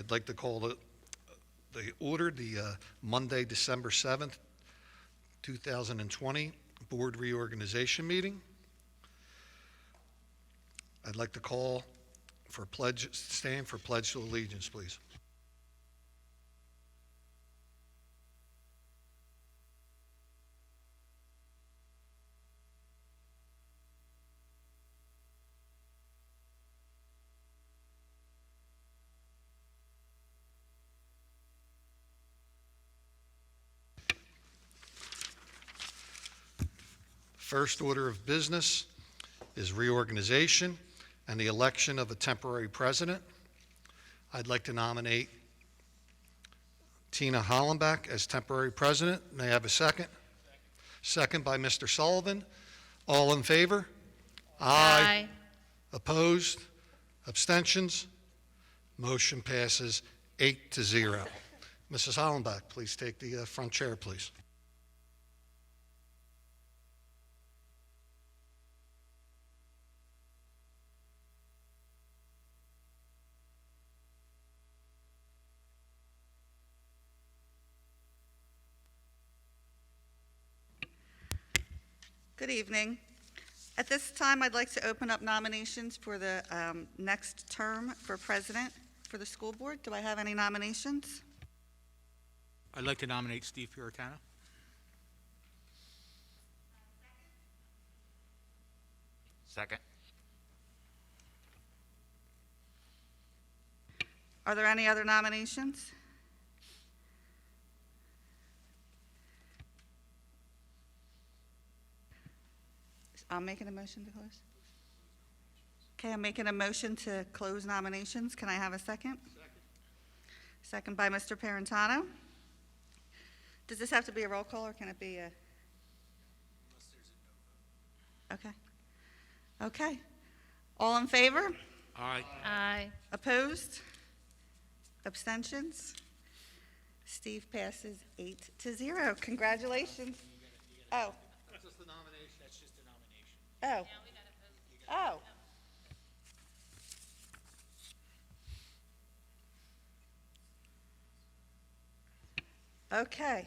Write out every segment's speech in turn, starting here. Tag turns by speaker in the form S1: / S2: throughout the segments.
S1: I'd like to call the Monday, December 7th, 2020 Board Reorganization Meeting. I'd like to call for stand for Pledge to Allegiance, please. First order of business is reorganization and the election of a temporary president. I'd like to nominate Tina Hollenbach as temporary president. May I have a second? Second by Mr. Sullivan. All in favor? Aye. Opposed? Abstentions? Motion passes 8-0. Mrs. Hollenbach, please take the front chair, please.
S2: Good evening. At this time, I'd like to open up nominations for the next term for president for the school board. Do I have any nominations?
S3: I'd like to nominate Steve Puritano.
S4: Second.
S2: Are there any other nominations? I'm making a motion to close. Okay, I'm making a motion to close nominations. Can I have a second? Second by Mr. Parentano. Does this have to be a roll call or can it be a? Okay. Okay. All in favor?
S3: Aye.
S5: Aye.
S2: Opposed? Abstentions? Steve passes 8-0. Congratulations. Oh.
S3: That's just a nomination. That's just a nomination.
S2: Oh. Oh. Okay.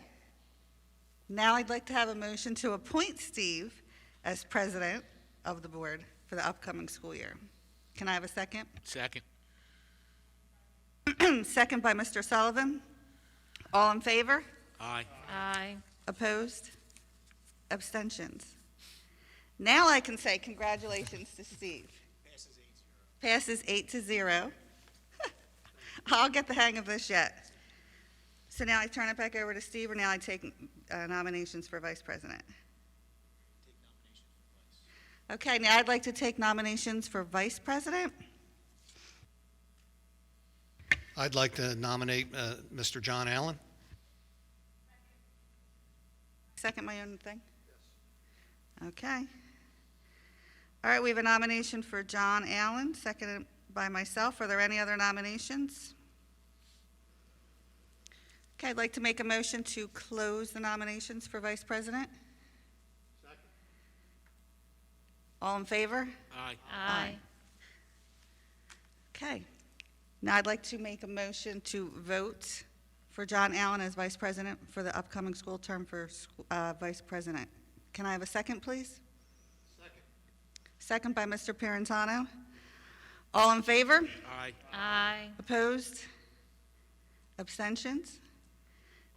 S2: Now I'd like to have a motion to appoint Steve as president of the board for the upcoming school year. Can I have a second?
S3: Second.
S2: Second by Mr. Sullivan. All in favor?
S3: Aye.
S5: Aye.
S2: Opposed? Abstentions? Now I can say congratulations to Steve. Passes 8-0. I'll get the hang of this yet. So now I turn it back over to Steve, or now I take nominations for vice president? Okay, now I'd like to take nominations for vice president.
S1: I'd like to nominate Mr. John Allen.
S2: Second my own thing? Yes. Okay. All right, we have a nomination for John Allen, seconded by myself. Are there any other nominations? Okay, I'd like to make a motion to close the nominations for vice president.
S1: Second.
S2: All in favor?
S3: Aye.
S5: Aye.
S2: Okay. Now I'd like to make a motion to vote for John Allen as vice president for the upcoming school term for vice president. Can I have a second, please?
S1: Second.
S2: Second by Mr. Parentano. All in favor?
S3: Aye.
S5: Aye.
S2: Opposed? Abstentions?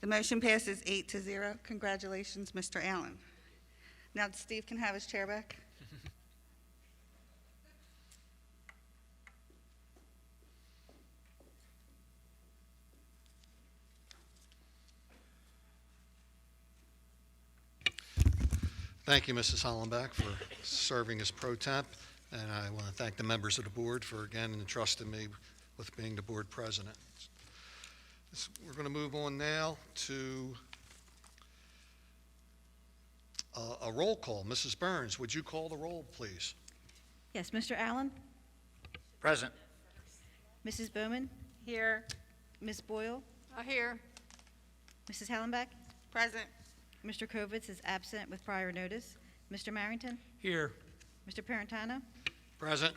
S2: The motion passes 8-0. Congratulations, Mr. Allen. Now Steve can have his chair back.
S1: Thank you, Mrs. Hollenbach, for serving as pro temp, and I want to thank the members of the board for, again, entrusting me with being the board president. We're going to move on now to a roll call. Mrs. Burns, would you call the roll, please?
S5: Yes, Mr. Allen?
S4: Present.
S5: Mrs. Bowman?
S2: Here.
S5: Ms. Boyle?
S2: Here.
S5: Mrs. Hallenbeck?
S2: Present.
S5: Mr. Kovitz is absent with prior notice. Mr. Marrington?
S3: Here.
S5: Mr. Parentano?
S1: Present.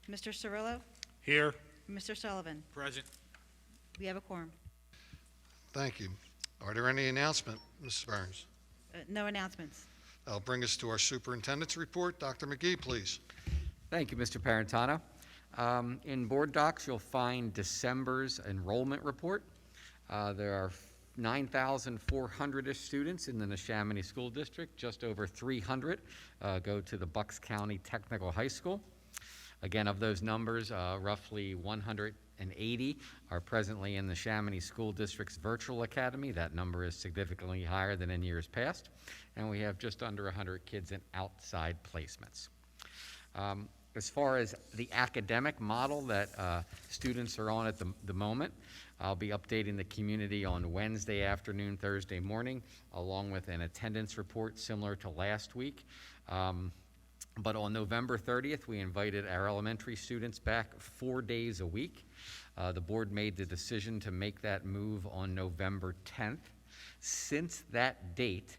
S5: Mr. Cirillo?
S3: Here.
S5: Mr. Sullivan?
S3: Present.
S5: We have a quorum.
S1: Thank you. Are there any announcements, Mrs. Burns?
S5: No announcements.
S1: That'll bring us to our superintendent's report. Dr. McGee, please.
S6: Thank you, Mr. Parentano. In board docs, you'll find December's enrollment report. There are 9,400-ish students in the Neshaminy School District. Just over 300 go to the Bucks County Technical High School. Again, of those numbers, roughly 180 are presently in the Neshaminy School District's virtual academy. That number is significantly higher than in years past. And we have just under 100 kids in outside placements. As far as the academic model that students are on at the moment, I'll be updating the community on Wednesday afternoon, Thursday morning, along with an attendance report similar to last week. But on November 30th, we invited our elementary students back 4 days a week. The board made the decision to make that move on November 10th. Since that date,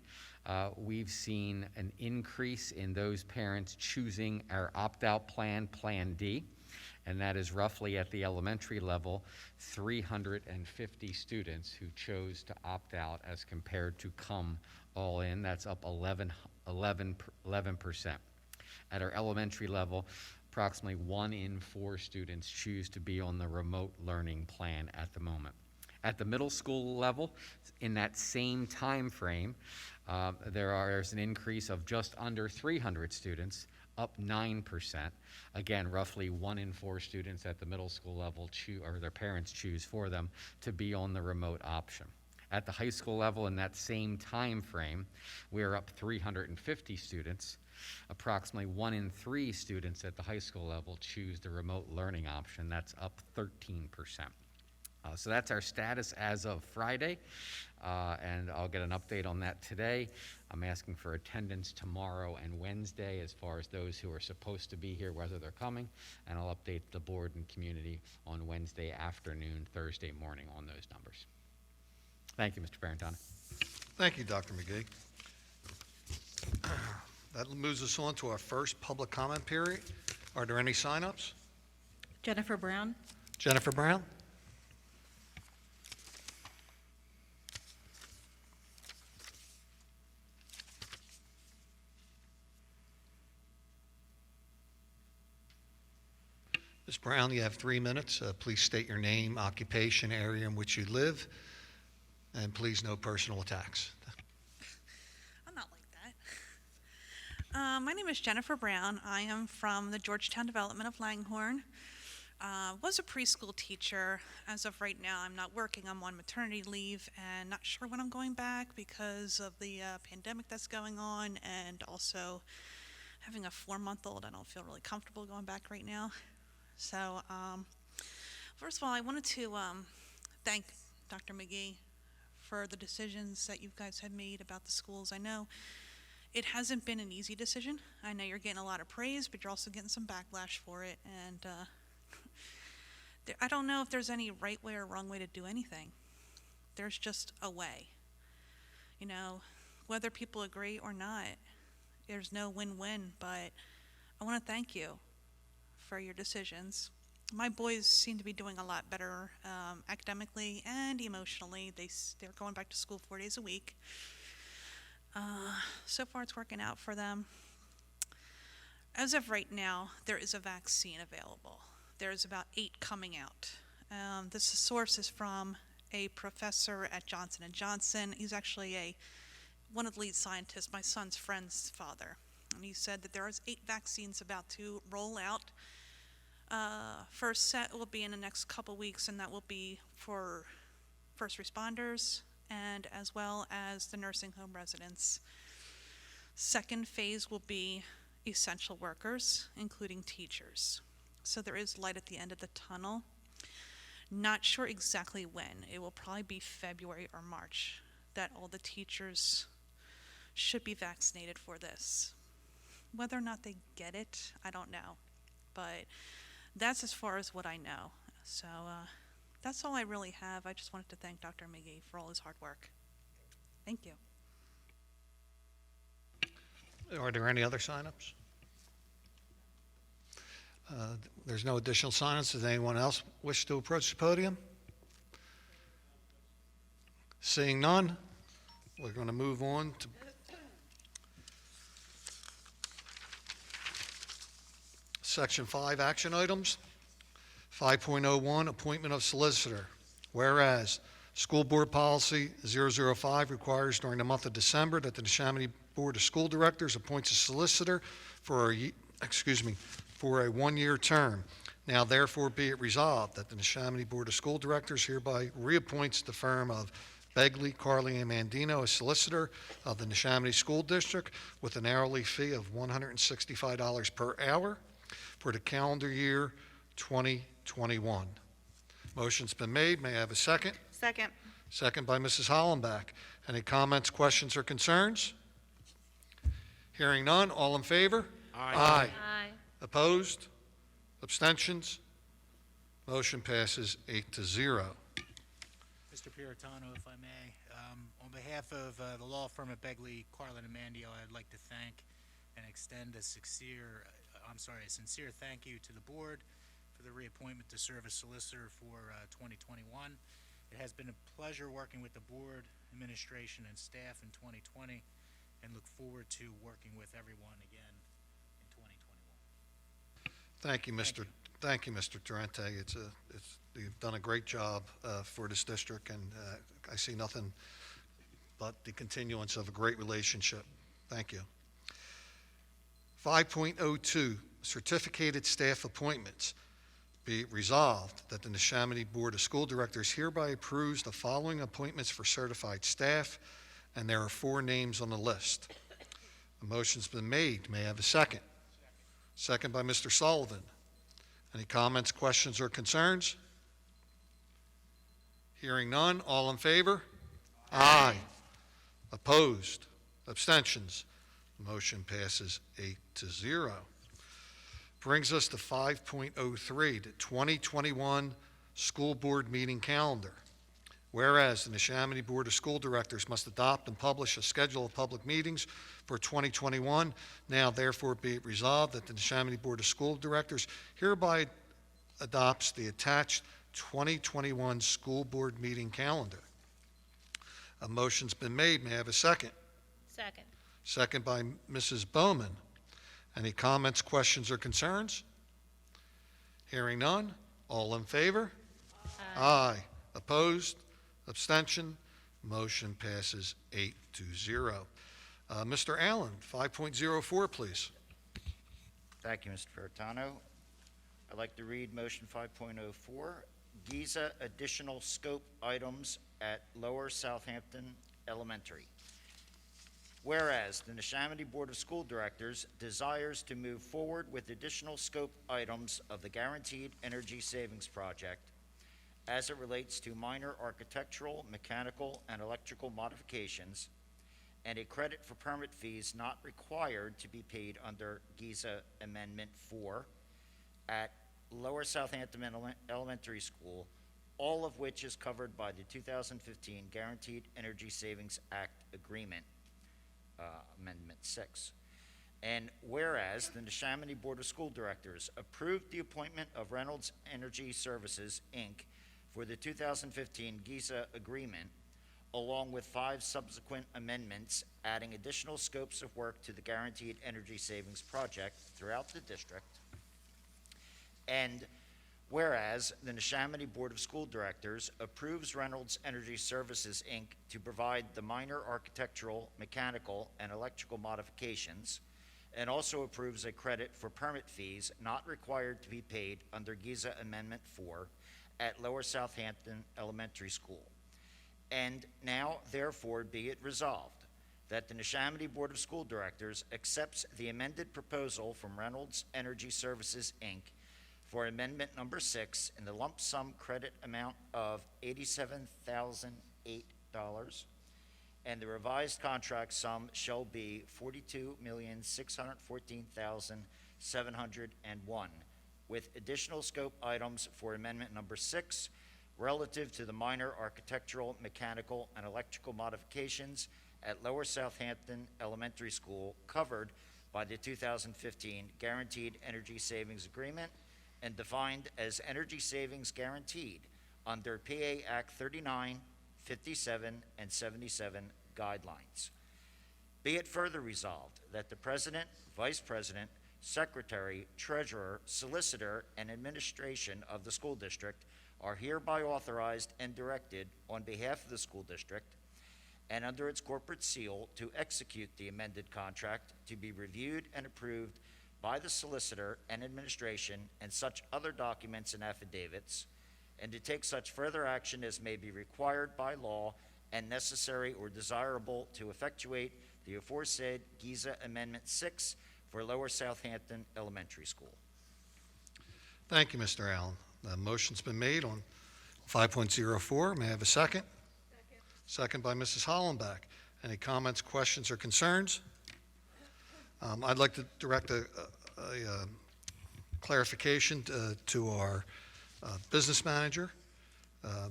S6: we've seen an increase in those parents choosing our opt-out plan, Plan D, and that is roughly at the elementary level, 350 students who chose to opt out as compared to come all in. That's up 11%. At our elementary level, approximately 1 in 4 students choose to be on the remote learning plan at the moment. At the middle school level, in that same time frame, there's an increase of just under 300 students, up 9%. Again, roughly 1 in 4 students at the middle school level or their parents choose for them to be on the remote option. At the high school level, in that same time frame, we are up 350 students. Approximately 1 in 3 students at the high school level choose the remote learning option. That's up 13%. So that's our status as of Friday, and I'll get an update on that today. I'm asking for attendance tomorrow and Wednesday as far as those who are supposed to be here, whether they're coming, and I'll update the board and community on Wednesday afternoon, Thursday morning on those numbers. Thank you, Mr. Parentano.
S1: Thank you, Dr. McGee. That moves us on to our first public comment period. Are there any sign-ups?
S5: Jennifer Brown.
S1: Jennifer Brown? Ms. Brown, you have 3 minutes. Please state your name, occupation, area in which you live, and please no personal attacks.
S7: I'm not like that. My name is Jennifer Brown. I am from the Georgetown Development of Langhorne. Was a preschool teacher. As of right now, I'm not working. I'm on maternity leave and not sure when I'm going back because of the pandemic that's going on, and also having a 4-month-old. I don't feel really comfortable going back right now. So, first of all, I wanted to thank Dr. McGee for the decisions that you guys have made about the schools. I know it hasn't been an easy decision. I know you're getting a lot of praise, but you're also getting some backlash for it. And I don't know if there's any right way or wrong way to do anything. There's just a way. You know, whether people agree or not, there's no win-win, but I want to thank you for your decisions. My boys seem to be doing a lot better academically and emotionally. They're going back to school 4 days a week. So far it's working out for them. As of right now, there is a vaccine available. There's about 8 coming out. This source is from a professor at Johnson & Johnson. He's actually one of the lead scientists, my son's friend's father. And he said that there is 8 vaccines about to roll out. First set will be in the next couple weeks, and that will be for first responders and as well as the nursing home residents. Second phase will be essential workers, including teachers. So there is light at the end of the tunnel. Not sure exactly when. It will probably be February or March that all the teachers should be vaccinated for this. Whether or not they get it, I don't know. But that's as far as what I know. So that's all I really have. I just wanted to thank Dr. McGee for all his hard work. Thank you.
S1: Are there any other signups? There's no additional signups. Does anyone else wish to approach the podium? Seeing none, we're going to move on to Section 5, action items. 5.01, appointment of solicitor. Whereas, School Board Policy 005 requires during the month of December that the Neshaminy Board of School Directors appoints a solicitor for a one-year term. Now therefore be it resolved that the Neshaminy Board of School Directors hereby reappoints the firm of Begley, Carly, and Mandino as solicitor of the Neshaminy School District with an hourly fee of $165 per hour for the calendar year 2021. Motion's been made. May I have a second?
S2: Second.
S1: Second by Mrs. Hollenbach. Any comments, questions, or concerns? Hearing none, all in favor? Aye. Opposed? Abstentions? Motion passes 8-0.
S3: Mr. Piratano, if I may, on behalf of the law firm at Begley, Carlin, and Mandio, I'd like to thank and extend a sincere thank you to the board for the reappointment to serve as solicitor for 2021. It has been a pleasure working with the board, administration, and staff in 2020, and look forward to working with everyone again in 2021.
S1: Thank you, Mr. Tarente. You've done a great job for this district, and I see nothing but the continuance of a great relationship. Thank you. 5.02, certificated staff appointments. Be it resolved that the Neshaminy Board of School Directors hereby approves the following appointments for certified staff, and there are 4 names on the list. A motion's been made. May I have a second? Second by Mr. Sullivan. Any comments, questions, or concerns? Hearing none, all in favor? Aye. Opposed? Abstentions? Motion passes 8-0. Brings us to 5.03, the 2021 School Board Meeting Calendar. Whereas the Neshaminy Board of School Directors must adopt and publish a schedule of public meetings for 2021, now therefore be it resolved that the Neshaminy Board of School Directors hereby adopts the attached 2021 School Board Meeting Calendar. A motion's been made. May I have a second?
S5: Second.
S1: Second by Mrs. Bowman. Any comments, questions, or concerns? Hearing none. All in favor? Aye. Opposed? Abstention? Motion passes 8-0. Mr. Allen, 5.04, please.
S4: Thank you, Mr. Piratano. I'd like to read motion 5.04. Giza additional scope items at Lower Southampton Elementary. Whereas the Neshaminy Board of School Directors desires to move forward with additional scope items of the Guaranteed Energy Savings Project as it relates to minor architectural, mechanical, and electrical modifications, and a credit for permit fees not required to be paid under Giza Amendment 4 at Lower Southampton Elementary School, all of which is covered by the 2015 Guaranteed Energy Savings Act Agreement, Amendment 6. And whereas the Neshaminy Board of School Directors approved the appointment of Reynolds Energy Services, Inc. for the 2015 Giza Agreement, along with 5 subsequent amendments adding additional scopes of work to the Guaranteed Energy Savings Project throughout the district. And whereas the Neshaminy Board of School Directors approves Reynolds Energy Services, Inc. to provide the minor architectural, mechanical, and electrical modifications, and also approves a credit for permit fees not required to be paid under Giza Amendment 4 at Lower Southampton Elementary School. And now, therefore, be it resolved that the Neshaminy Board of School Directors accepts the amended proposal from Reynolds Energy Services, Inc. for Amendment Number 6 in the lump sum credit amount of $87,008, and the revised contract sum shall be $42,614,701, with additional scope items for Amendment Number 6 relative to the minor architectural, mechanical, and electrical modifications at Lower Southampton Elementary School covered by the 2015 Guaranteed Energy Savings Agreement and defined as energy savings guaranteed under PA Act 39, 57, and 77 guidelines. Be it further resolved that the President, Vice President, Secretary, Treasurer, Solicitor, and Administration of the school district are hereby authorized and directed on behalf of the school district and under its corporate seal to execute the amended contract to be reviewed and approved by the Solicitor and Administration and such other documents and affidavits, and to take such further action as may be required by law and necessary or desirable to effectuate the aforesaid Giza Amendment 6 for Lower Southampton Elementary School.
S1: Thank you, Mr. Allen. The motion's been made on 5.04. May I have a second? Second by Mrs. Hollenbeck. Any comments, questions, or concerns? I'd like to direct a clarification to our business manager,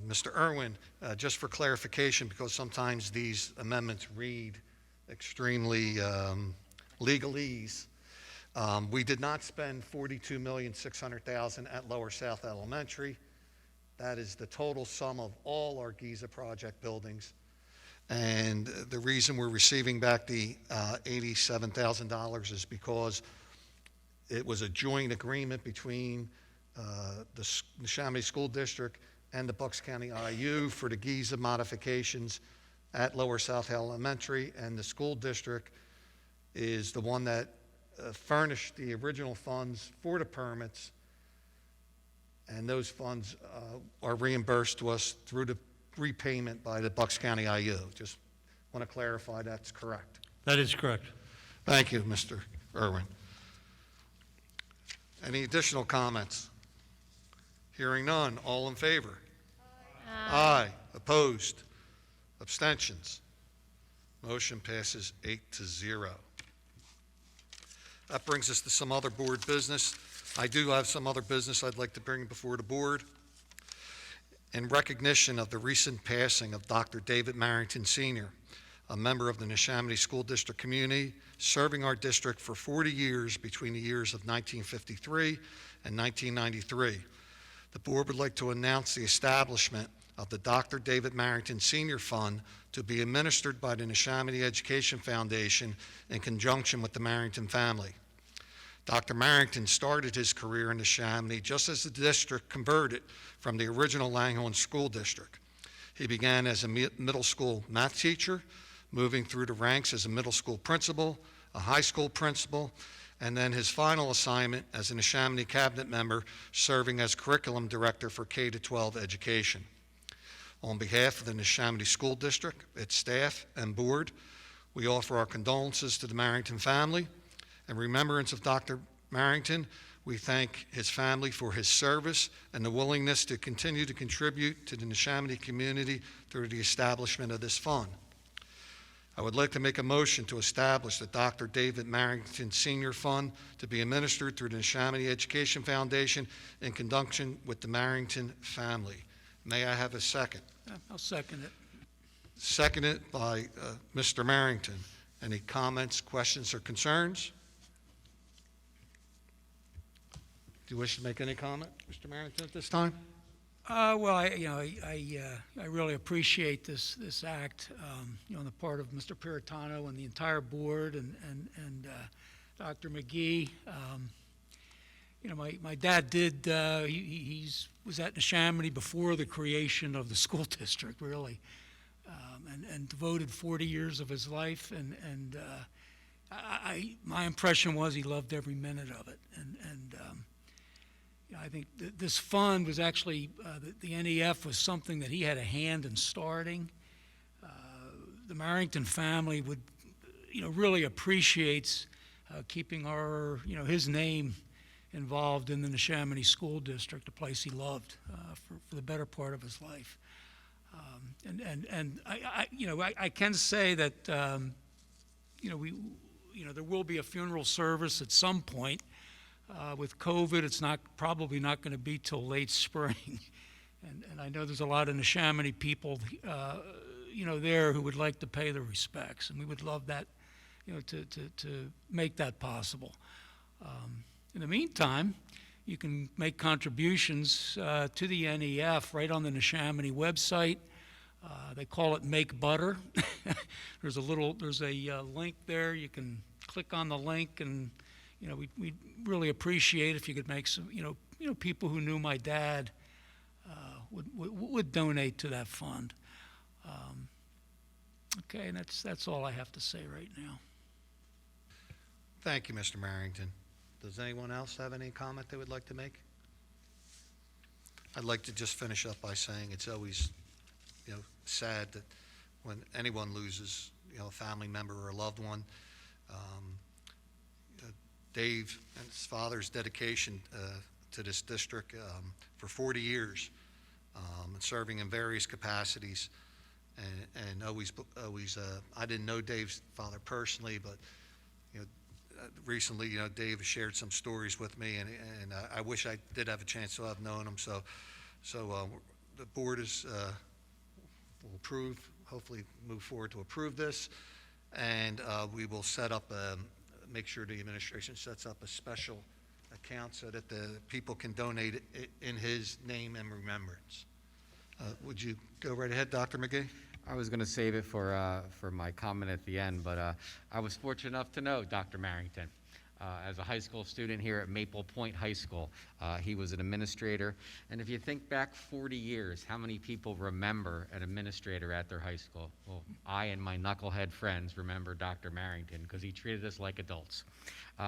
S1: Mr. Irwin, just for clarification, because sometimes these amendments read extremely legalese. We did not spend $42,600,000 at Lower South Elementary. That is the total sum of all our Giza project buildings. And the reason we're receiving back the $87,000 is because it was a joint agreement between the Neshaminy School District and the Bucks County IU for the Giza modifications at Lower South Elementary, and the school district is the one that furnished the original funds for the permits, and those funds are reimbursed to us through the repayment by the Bucks County IU. Just want to clarify that's correct.
S8: That is correct.
S1: Thank you, Mr. Irwin. Any additional comments? Hearing none. All in favor? Aye. Opposed? Abstentions? Motion passes 8-0. That brings us to some other board business. I do have some other business I'd like to bring before the board. In recognition of the recent passing of Dr. David Marrington Sr., a member of the Neshaminy School District community, serving our district for 40 years between the years of 1953 and 1993. The board would like to announce the establishment of the Dr. David Marrington Sr. Fund to be administered by the Neshaminy Education Foundation in conjunction with the Marrington family. Dr. Marrington started his career in Neshaminy just as the district converted from the original Langhorne School District. He began as a middle school math teacher, moving through the ranks as a middle school principal, a high school principal, and then his final assignment as a Neshaminy cabinet member, serving as curriculum director for K-12 education. On behalf of the Neshaminy School District, its staff, and board, we offer our condolences to the Marrington family. In remembrance of Dr. Marrington, we thank his family for his service and the willingness to continue to contribute to the Neshaminy community through the establishment of this fund. I would like to make a motion to establish the Dr. David Marrington Sr. Fund to be administered through the Neshaminy Education Foundation in conjunction with the Marrington family. May I have a second?
S8: I'll second it.
S1: Seconded by Mr. Marrington. Any comments, questions, or concerns? Do you wish to make any comment, Mr. Marrington, at this time?
S8: Well, I really appreciate this act, on the part of Mr. Piratano and the entire board and Dr. McGee. My dad did. He was at Neshaminy before the creation of the school district, really, and devoted 40 years of his life. And my impression was he loved every minute of it. I think this fund was actually, the NEF was something that he had a hand in starting. The Marrington family would, really appreciates keeping his name involved in the Neshaminy School District, a place he loved for the better part of his life. I can say that, there will be a funeral service at some point. With COVID, it's probably not going to be till late spring. And I know there's a lot of Neshaminy people, there who would like to pay their respects. And we would love that, to make that possible. In the meantime, you can make contributions to the NEF right on the Neshaminy website. They call it Make Butter. There's a link there. You can click on the link, and we'd really appreciate if you could make some, people who knew my dad would donate to that fund. Okay, and that's all I have to say right now.
S1: Thank you, Mr. Marrington. Does anyone else have any comment they would like to make? I'd like to just finish up by saying it's always, sad that when anyone loses, a family member or a loved one. Dave and his father's dedication to this district for 40 years, serving in various capacities, and always, I didn't know Dave's father personally, but recently, Dave has shared some stories with me, and I wish I did have a chance to have known him. So the board will approve, hopefully move forward to approve this, and we will set up, make sure the administration sets up a special account so that the people can donate it in his name and remembrance. Would you go right ahead, Dr. McGee?
S6: I was going to save it for my comment at the end, but I was fortunate enough to know Dr. Marrington. As a high school student here at Maple Point High School, he was an administrator. And if you think back 40 years, how many people remember an administrator at their high school? Well, I and my knucklehead friends remember Dr. Marrington because he treated us like adults.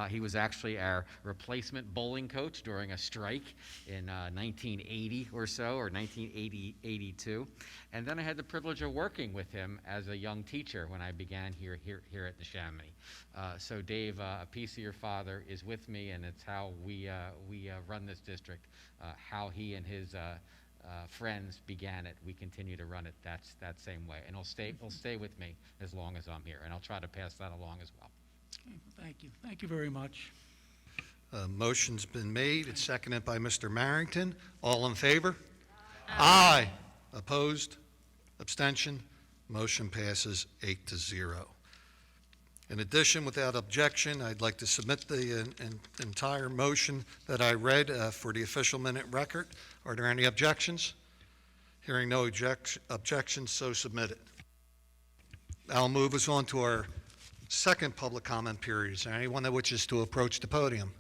S6: He was actually our replacement bowling coach during a strike in 1980 or so, or 1982. And then I had the privilege of working with him as a young teacher when I began here at Neshaminy. So Dave, a piece of your father is with me, and it's how we run this district. How he and his friends began it, we continue to run it that same way, and it'll stay with me as long as I'm here, and I'll try to pass that along as well.
S8: Okay, thank you. Thank you very much.
S1: Motion's been made. It's seconded by Mr. Marrington. All in favor? Aye. Opposed? Abstention? Motion passes 8-0. In addition, without objection, I'd like to submit the entire motion that I read for the official minute record. Are there any objections? Hearing no objections, so submitted. I'll move us on to our second public comment period. Is there anyone that wishes to approach the podium?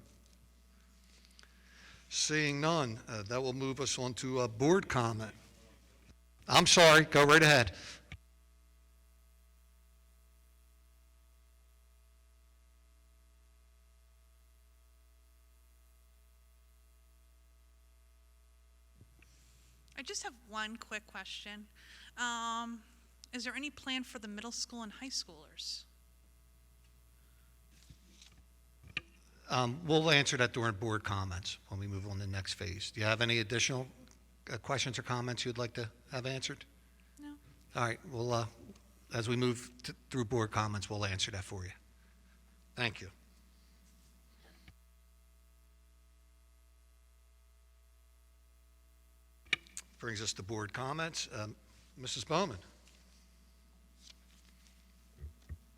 S1: Seeing none, that will move us on to a board comment. I'm sorry, go right ahead.
S7: I just have one quick question. Is there any plan for the middle school and high schoolers?
S1: We'll answer that during board comments when we move on to the next phase. Do you have any additional questions or comments you'd like to have answered?
S7: No.
S1: All right, well, as we move through board comments, we'll answer that for you. Thank you. Brings us to board comments. Mrs. Bowman.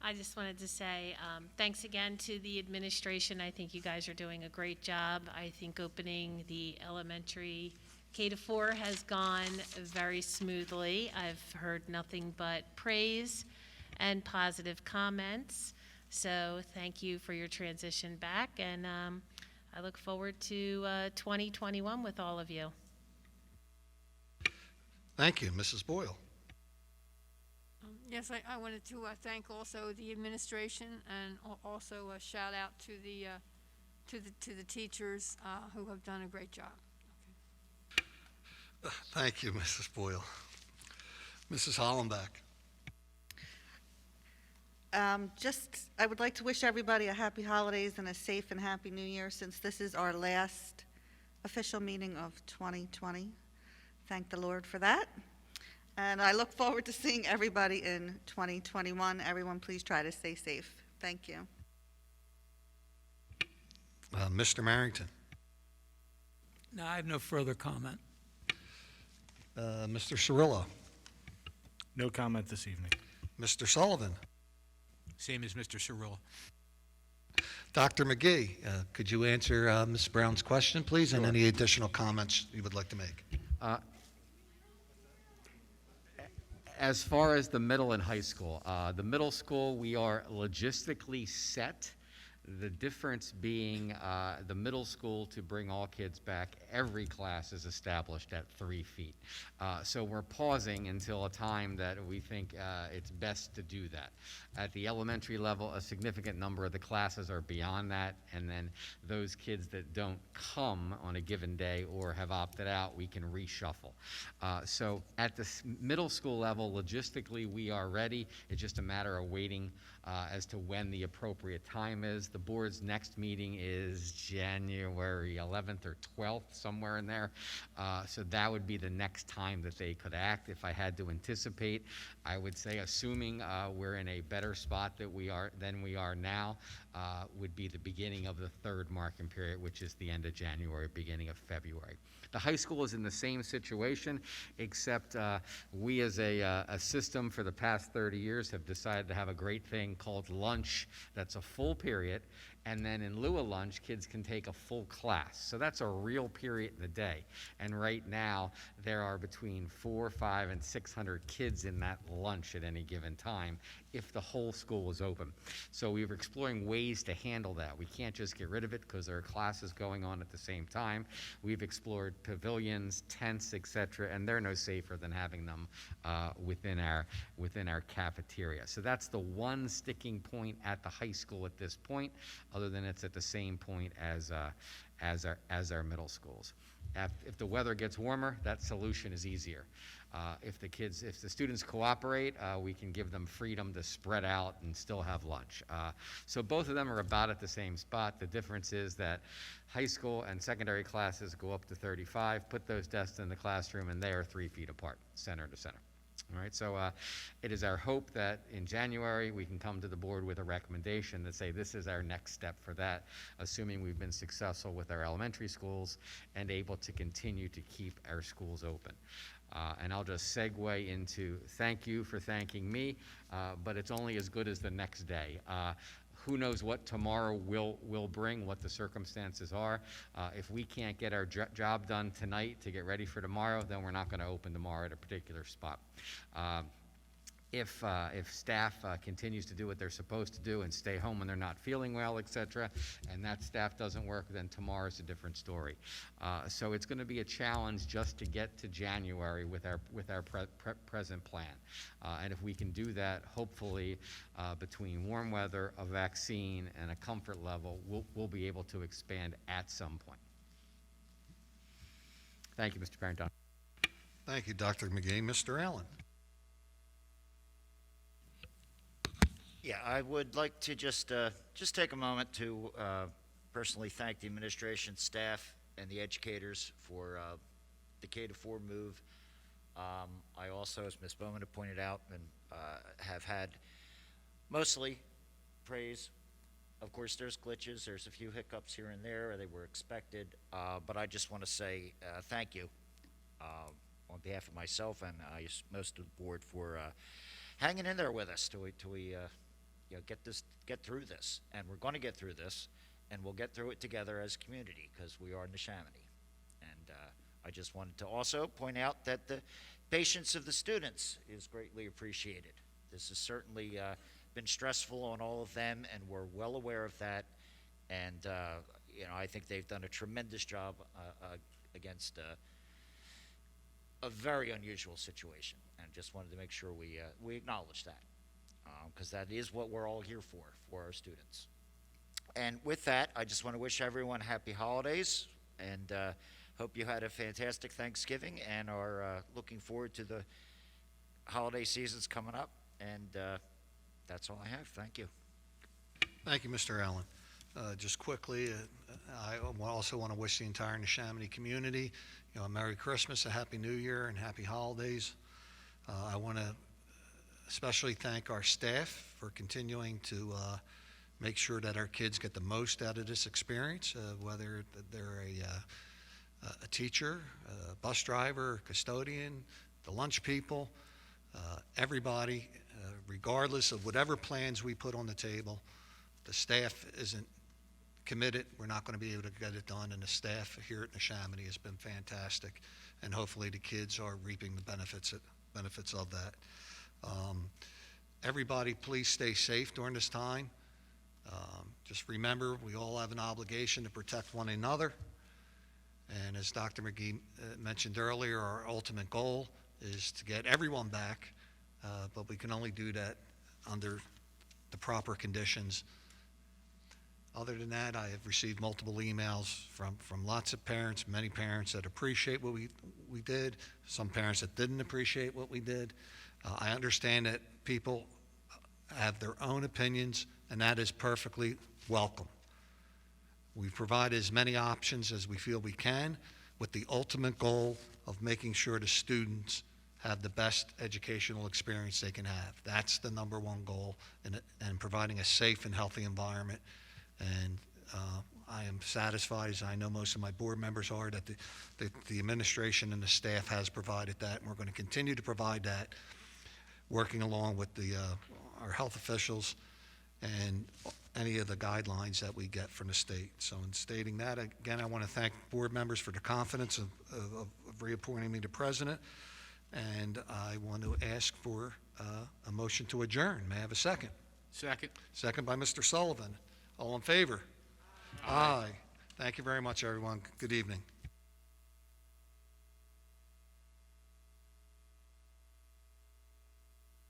S9: I just wanted to say thanks again to the administration. I think you guys are doing a great job. I think opening the elementary K-4 has gone very smoothly. I've heard nothing but praise and positive comments. So thank you for your transition back, and I look forward to 2021 with all of you.
S1: Thank you. Mrs. Boyle.
S10: Yes, I wanted to thank also the administration, and also a shout out to the teachers who have done a great job. Okay.
S1: Thank you, Mrs. Boyle. Mrs. Hollenbeck.
S2: I would like to wish everybody a happy holidays and a safe and happy new year, since this is our last official meeting of 2020. Thank the Lord for that. And I look forward to seeing everybody in 2021. Everyone, please try to stay safe. Thank you.
S1: Mr. Marrington.
S8: No, I have no further comment.
S1: Mr. Cirillo.
S3: No comment this evening.
S1: Mr. Sullivan.
S3: Same as Mr. Cyril.
S1: Dr. McGee, could you answer Ms. Brown's question, please, and any additional comments you would like to make?
S6: As far as the middle and high school, the middle school, we are logistically set. The difference being the middle school, to bring all kids back, every class is established at 3 feet. So we're pausing until a time that we think it's best to do that. At the elementary level, a significant number of the classes are beyond that, and then those kids that don't come on a given day or have opted out, we can reshuffle. So at the middle school level, logistically, we are ready. It's just a matter of waiting as to when the appropriate time is. The board's next meeting is January 11th or 12th, somewhere in there. So that would be the next time that they could act. If I had to anticipate, I would say, assuming we're in a better spot than we are now, would be the beginning of the third marking period, which is the end of January, beginning of February. The high school is in the same situation, except we as a system for the past 30 years have decided to have a great thing called lunch that's a full period, and then in lieu of lunch, kids can take a full class. So that's a real period in the day. And right now, there are between 400, 500, and 600 kids in that lunch at any given time if the whole school is open. So we were exploring ways to handle that. We can't just get rid of it because there are classes going on at the same time. We've explored pavilions, tents, etc., and they're no safer than having them within our cafeteria. So that's the one sticking point at the high school at this point, other than it's at the same point as our middle schools. If the weather gets warmer, that solution is easier. If the students cooperate, we can give them freedom to spread out and still have lunch. So both of them are about at the same spot. The difference is that high school and secondary classes go up to 35, put those desks in the classroom, and they are 3 feet apart, center to center. All right, so it is our hope that in January we can come to the board with a recommendation that say this is our next step for that, assuming we've been successful with our elementary schools and able to continue to keep our schools open. And I'll just segue into thank you for thanking me, but it's only as good as the next day. Who knows what tomorrow will bring, what the circumstances are. If we can't get our job done tonight to get ready for tomorrow, then we're not going to open tomorrow at a particular spot. If staff continues to do what they're supposed to do and stay home when they're not feeling well, etc., and that staff doesn't work, then tomorrow's a different story. So it's going to be a challenge just to get to January with our present plan. And if we can do that, hopefully, between warm weather, a vaccine, and a comfort level, we'll be able to expand at some point. Thank you, Mr. Parentano.
S1: Thank you, Dr. McGee. Mr. Allen.
S4: Yeah, I would like to just take a moment to personally thank the administration, staff, and the educators for the K-4 move. I also, as Ms. Bowman had pointed out, and have had mostly praise. Of course, there's glitches. There's a few hiccups here and there. They were expected. But I just want to say thank you on behalf of myself and most of the board for hanging in there with us till we get through this. And we're going to get through this, and we'll get through it together as a community because we are Neshaminy. And I just wanted to also point out that the patience of the students is greatly appreciated. This has certainly been stressful on all of them, and we're well aware of that. And I think they've done a tremendous job against a very unusual situation. And just wanted to make sure we acknowledge that, because that is what we're all here for our students. And with that, I just want to wish everyone happy holidays, and hope you had a fantastic Thanksgiving and are looking forward to the holiday seasons coming up. And that's all I have. Thank you.
S1: Thank you, Mr. Allen. Just quickly, I also want to wish the entire Neshaminy community, a Merry Christmas, a Happy New Year, and Happy Holidays. I want to especially thank our staff for continuing to make sure that our kids get the most out of this experience, whether they're a teacher, a bus driver, a custodian, the lunch people, everybody, regardless of whatever plans we put on the table. The staff isn't committed, we're not going to be able to get it done, and the staff here at Neshaminy has been fantastic, and hopefully the kids are reaping the benefits benefits of that. Everybody, please stay safe during this time. Just remember, we all have an obligation to protect one another. And as Dr. McGee mentioned earlier, our ultimate goal is to get everyone back, but we can only do that under the proper conditions. Other than that, I have received multiple emails from lots of parents, many parents that appreciate what we did, some parents that didn't appreciate what we did. I understand that people have their own opinions, and that is perfectly welcome. We provide as many options as we feel we can, with the ultimate goal of making sure the students have the best educational experience they can have. That's the number one goal, and providing a safe and healthy environment. And I am satisfied, as I know most of my board members are, that the administration and the staff has provided that, and we're going to continue to provide that, working along with our health officials and any of the guidelines that we get from the state. So in stating that, again, I want to thank board members for the confidence of reappointing me to president, and I want to ask for a motion to adjourn. May I have a second?
S8: Second.
S1: Second by Mr. Sullivan. All in favor? Aye. Thank you very much, everyone. Good evening.